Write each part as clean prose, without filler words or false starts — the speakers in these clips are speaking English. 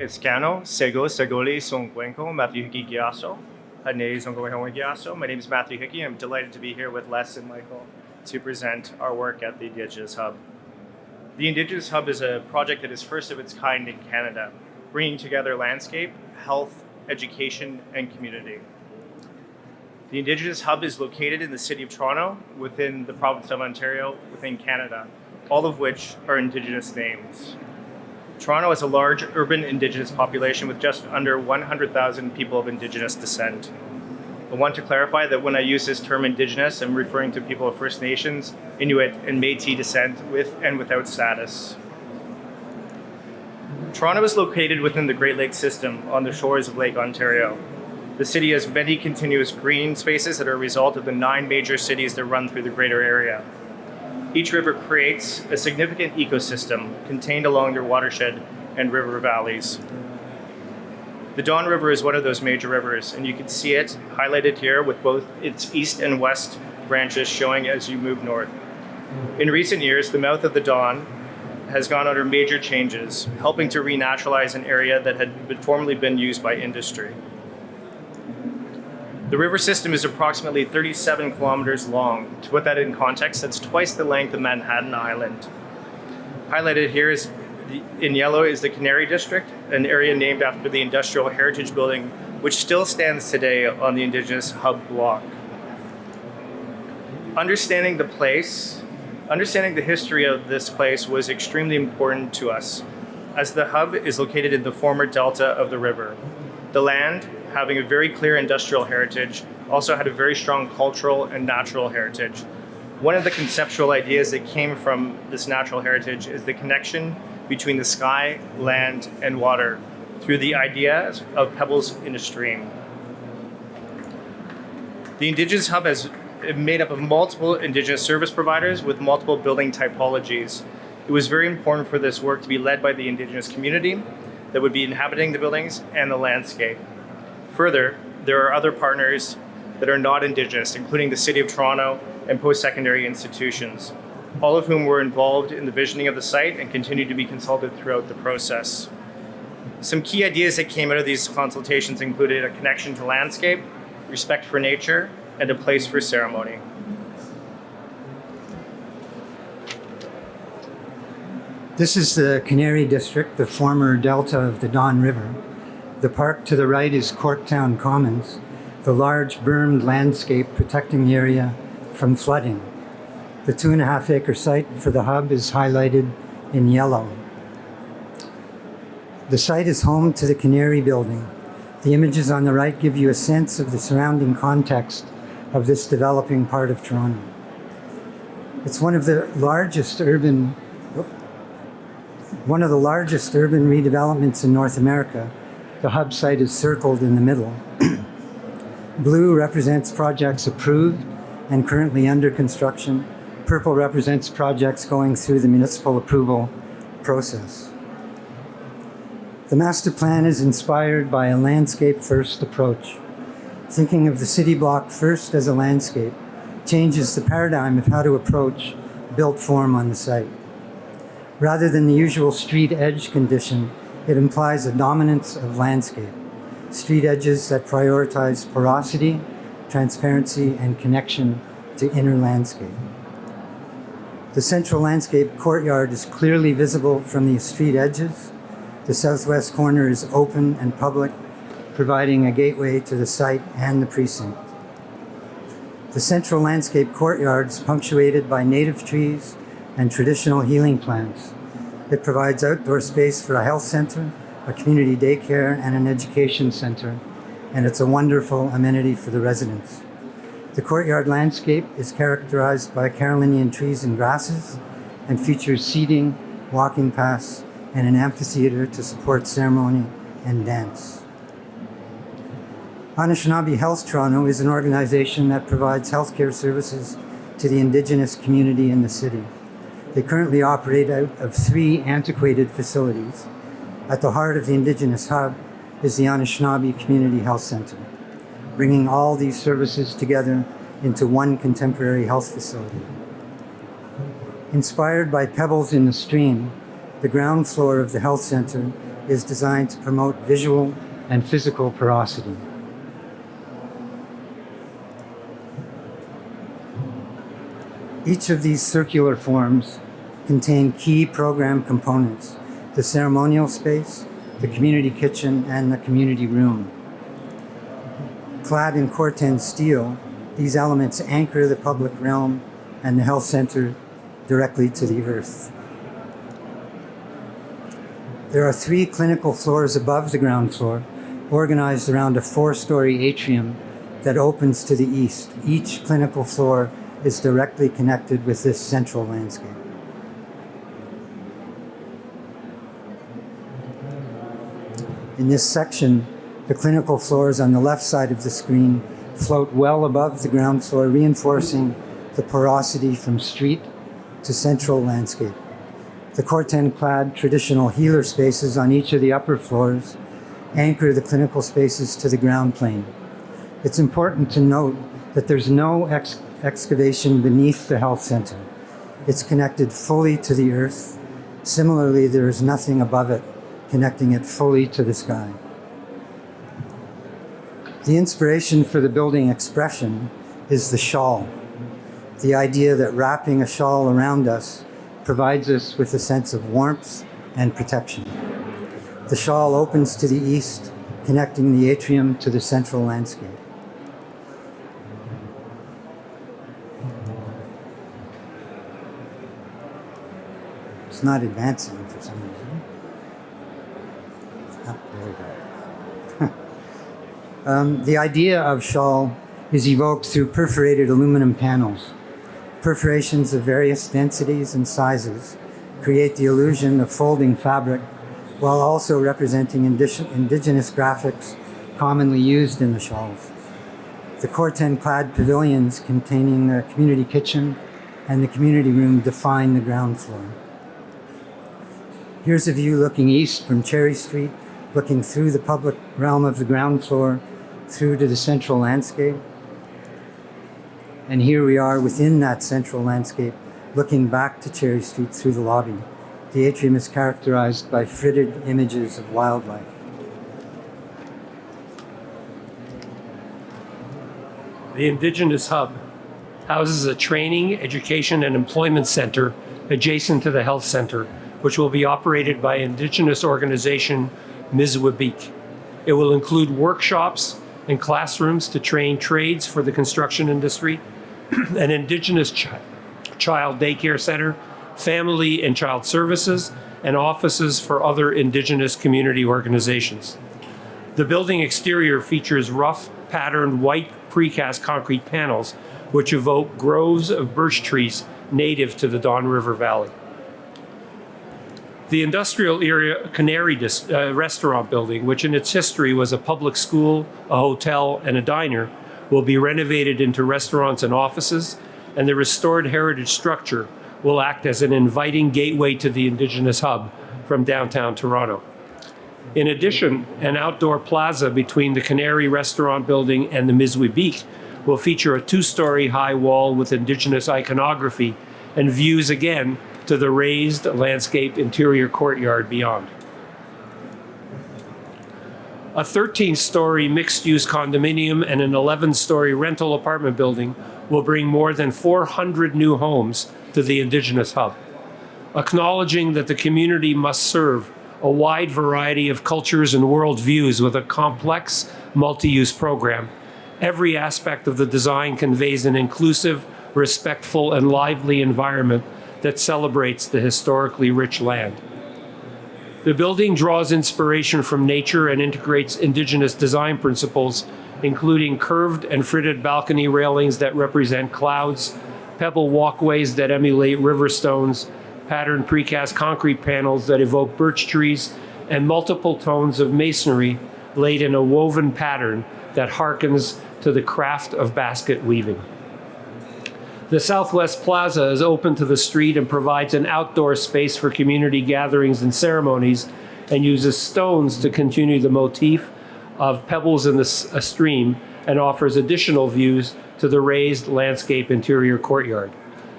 Escano, Sego, Segoli, Songwenko, Matthew Hickey Giasso, Hane Songwenko Giasso. My name is Matthew Hickey. I'm delighted to be here with Les and Michael to present our work at the Indigenous Hub. The Indigenous Hub is a project that is first of its kind in Canada, bringing together landscape, health, education, and community. The Indigenous Hub is located in the City of Toronto, within the province of Ontario, within Canada, all of which are Indigenous names. Toronto has a large urban Indigenous population with just under 100,000 people of Indigenous descent. I want to clarify that when I use this term Indigenous, I'm referring to people of First Nations, Inuit, and Métis descent with and without status. Toronto is located within the Great Lakes system on the shores of Lake Ontario. The city has many continuous green spaces that are a result of the 9 major cities that run through the greater area. Each river creates a significant ecosystem contained along their watershed and river valleys. The Don River is one of those major rivers, and you can see it highlighted here with both its east and west branches showing as you move north. In recent years, the mouth of the Don has gone under major changes, helping to renaturalize an area that had formerly been used by industry. The river system is approximately 37 kilometers long. To put that in context, that's twice the length of Manhattan Island. Highlighted here is in yellow is the Canary District, an area named after the Industrial Heritage Building, which still stands today on the Indigenous Hub block. Understanding the history of this place was extremely important to us, as the hub is located in the former delta of the river. The land, having a very clear industrial heritage, also had a very strong cultural and natural heritage. One of the conceptual ideas that came from this natural heritage is the connection between the sky, land, and water through the idea of pebbles in a stream. The Indigenous Hub is made up of multiple Indigenous service providers with multiple building typologies. It was very important for this work to be led by the Indigenous community that would be inhabiting the buildings and the landscape. Further, there are other partners that are not Indigenous, including the City of Toronto and post-secondary institutions, all of whom were involved in the visioning of the site and continue to be consulted throughout the process. Some key ideas that came out of these consultations included a connection to landscape, respect for nature, and a place for ceremony. This is the Canary District, the former delta of the Don River. The park to the right is Corktown Commons, the large bermed landscape protecting the area from flooding. The 2.5 acre site for the hub is highlighted in yellow. The site is home to the Canary Building. The images on the right give you a sense of the surrounding context of this developing part of Toronto. It's one of the largest urban redevelopments in North America. The hub site is circled in the middle. Blue represents projects approved and currently under construction. Purple represents projects going through the municipal approval process. The master plan is inspired by a landscape-first approach. Thinking of the city block first as a landscape changes the paradigm of how to approach built form on the site. Rather than the usual street edge condition, it implies a dominance of landscape, street edges that prioritize porosity, transparency, and connection to inner landscape. The central landscape courtyard is clearly visible from the street edges. The southwest corner is open and public, providing a gateway to the site and the precinct. The central landscape courtyard is punctuated by native trees and traditional healing plants. It provides outdoor space for a health center, a community daycare, and an education center, and it's a wonderful amenity for the residents. The courtyard landscape is characterized by Carolinian trees and grasses and features seating, walking paths, and an amphitheater to support ceremony and dance. Anishinaabe Health Toronto is an organization that provides healthcare services to the Indigenous community in the city. They currently operate out of 3 antiquated facilities. At the heart of the Indigenous Hub is the Anishinaabe Community Health Center, bringing all these services together into one contemporary health facility. Inspired by pebbles in the stream, the ground floor of the health center is designed to promote visual and physical porosity. Each of these circular forms contain key program components: the ceremonial space, the community kitchen, and the community room. Clad in Corten steel, these elements anchor the public realm and the health center directly to the earth. There are 3 clinical floors above the ground floor, organized around a 4-story atrium that opens to the east. Each clinical floor is directly connected with this central landscape. In this section, the clinical floors on the left side of the screen float well above the ground floor, reinforcing the porosity from street to central landscape. The Corten-clad traditional healer spaces on each of the upper floors anchor the clinical spaces to the ground plane. It's important to note that there's no excavation beneath the health center. It's connected fully to the earth. Similarly, there is nothing above it, connecting it fully to the sky. The inspiration for the building expression is the shawl. The idea that wrapping a shawl around us provides us with a sense of warmth and protection. The shawl opens to the east, connecting the atrium to the central landscape. It's not advancing for some reason. Oh, there we go. The idea of shawl is evoked through perforated aluminum panels. Perforations of various densities and sizes create the illusion of folding fabric while also representing indigenous graphics commonly used in the shawls. The Corten-clad pavilions containing the community kitchen and the community room define the ground floor. Here's a view looking east from Cherry Street, looking through the public realm of the ground floor through to the central landscape. And here we are within that central landscape, looking back to Cherry Street through the lobby. The atrium is characterized by fritted images of wildlife. The Indigenous Hub houses a training, education, and employment center adjacent to the health center, which will be operated by Indigenous organization Miswabik. It will include workshops and classrooms to train trades for the construction industry, an Indigenous child daycare center, family and child services, and offices for other Indigenous community organizations. The building exterior features rough, patterned white precast concrete panels, which evoke groves of birch trees native to the Don River Valley. The industrial area Canary restaurant building, which in its history was a public school, a hotel, and a diner, will be renovated into restaurants and offices, and the restored heritage structure will act as an inviting gateway to the Indigenous Hub from downtown Toronto. In addition, an outdoor plaza between the Canary restaurant building and the Miswabik will feature a 2-story high wall with Indigenous iconography and views again to the raised landscape interior courtyard beyond. A 13-story mixed-use condominium and an 11-story rental apartment building will bring more than 400 new homes to the Indigenous Hub. Acknowledging that the community must serve a wide variety of cultures and worldviews with a complex multi-use program, every aspect of the design conveys an inclusive, respectful, and lively environment that celebrates the historically rich land. The building draws inspiration from nature and integrates Indigenous design principles, including curved and fritted balcony railings that represent clouds, pebble walkways that emulate river stones, patterned precast concrete panels that evoke birch trees, and multiple tones of masonry laid in a woven pattern that harkens to the craft of basket weaving. The Southwest Plaza is open to the street and provides an outdoor space for community gatherings and ceremonies, and uses stones to continue the motif of pebbles in a stream, and offers additional views to the raised landscape interior courtyard.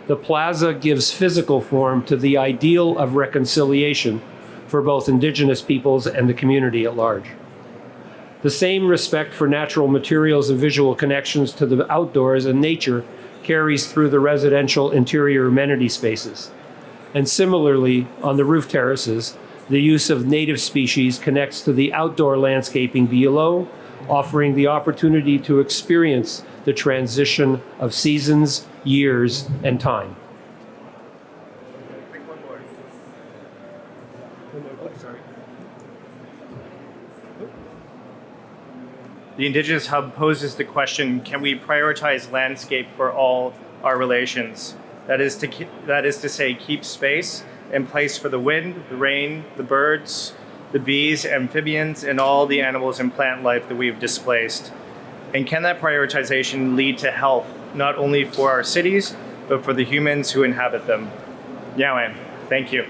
The plaza gives physical form to the ideal of reconciliation, for both Indigenous peoples and the community at large. The same respect for natural materials and visual connections to the outdoors and nature carries through the residential interior amenity spaces. And similarly, on the roof terraces, the use of native species connects to the outdoor landscaping below, offering the opportunity to experience the transition of seasons, years, and time. The Indigenous Hub poses the question, can we prioritize landscape for all our relations? That is to say, keep space and place for the wind, the rain, the birds, the bees, amphibians, and all the animals and plant life that we've displaced. And can that prioritization lead to health, not only for our cities, but for the humans who inhabit them? Yawen, thank you.